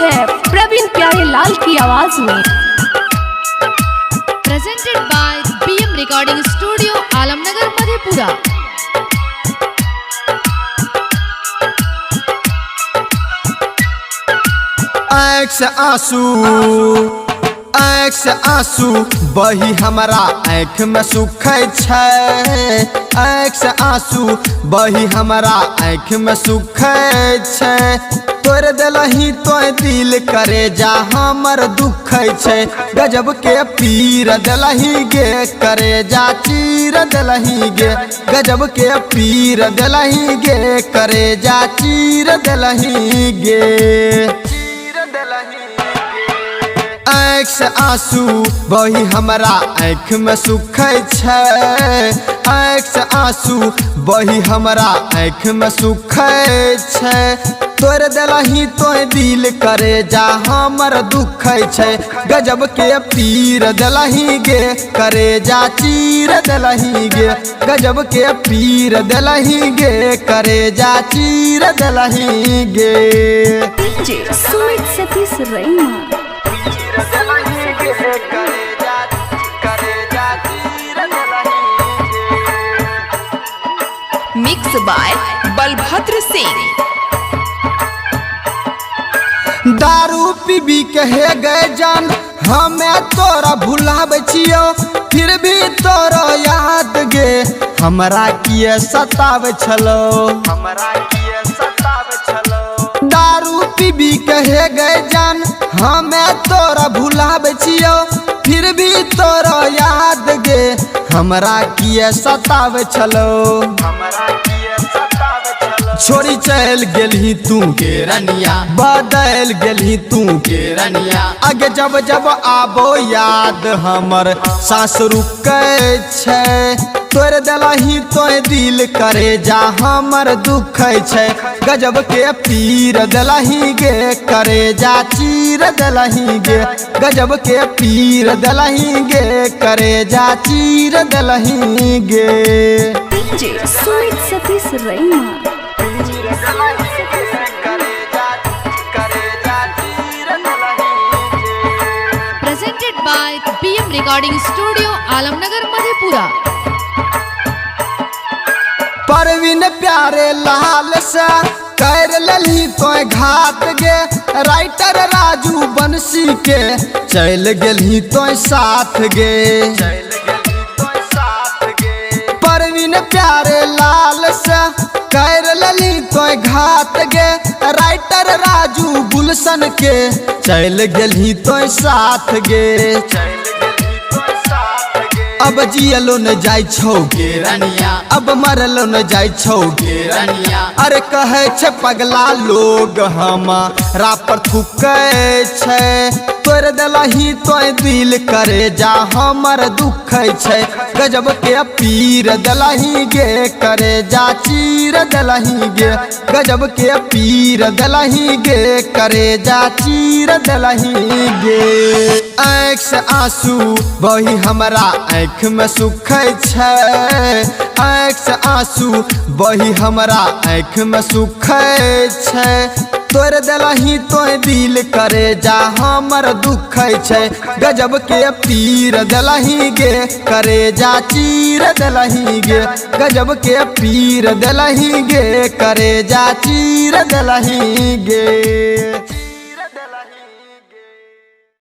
है प्रवीण प्यारे लाल की आवाज में। Presented by BM recording studio Alamnagar Madhepura. आँख से आंसू बही हमारा आँख में सुखै छै। आँख से आंसू बही हमारा आँख में सुखै छै। तोड़ देलही तो दिल करे जा हमर दुखै छै। गजब के पीर देलही गे करे जा चीर देलही गे। गजब के पीर देलही गे करे जा चीर देलही गे। आँख से आंसू बही हमारा आँख में सुखै छै। आँख से आंसू बही हमारा आँख में सुखै छै। तोड़ देलही तो दिल करे जा हमर दुखै छै। गजब के पीर देलही गे करे जा चीर देलही गे। गजब के पीर देलही गे करे जा चीर देलही गे। सुमित सतीश रैना मिक्स बाय बलभद्र सिंह। दारू पीबी कहे गए जान हमें तोरा भुलाब छियो। फिर भी तोरा याद गे हमरा किए सताब छलो। दारू पीबी कहे गए जान हमें तोरा भुलाब छियो। फिर भी तोरा याद गे हमरा किए सताब छलो। छोड़ी चल गेलही तू के रनिया बदल गेलही तू के रनिया। आगे जब जब आबो याद हमर सांस रुकै छै। तोड़ देलही तो दिल करे जा हमर दुखै छै। गजब के पीर देलही गे करे जा चीर देलही गे। गजब के पीर देलही गे करे जा चीर देलही गे। Sumit Satish Raina presented by BM recording studio Alamnagar Madhepura. Parveen Pyare Lal से कर लली तो घात गे। राइटर राजू बंसी के चल गेलही तो साथ गे। परवीन प्यारे लाल से कर लली तो घात गे। राइटर राजू गुलशन के चल गेलही तो साथ गे। अब जियलो न जाय छौ गे रनिया अब मरलो न जाय छौ गे रनिया। अरे कहे छै पगला लोग हमारा पर थुकै छै। तोड़ देलही तो दिल करे जा हमर दुखै छै। गजब के पीर देलही गे करे जा चीर देलही गे। गजब के पीर देलही गे करे जा चीर देलही गे। आँख से आंसू बही हमारा आँख में सुखै छै। आँख से आंसू बही हमारा आँख में सुखै छै। तोड़ देलही तो दिल करे जा हमर दुखै छै। गजब के पीर देलही गे करे जा चीर देलही गे। गजब के पीर देलही गे करे जा चीर देलही गे।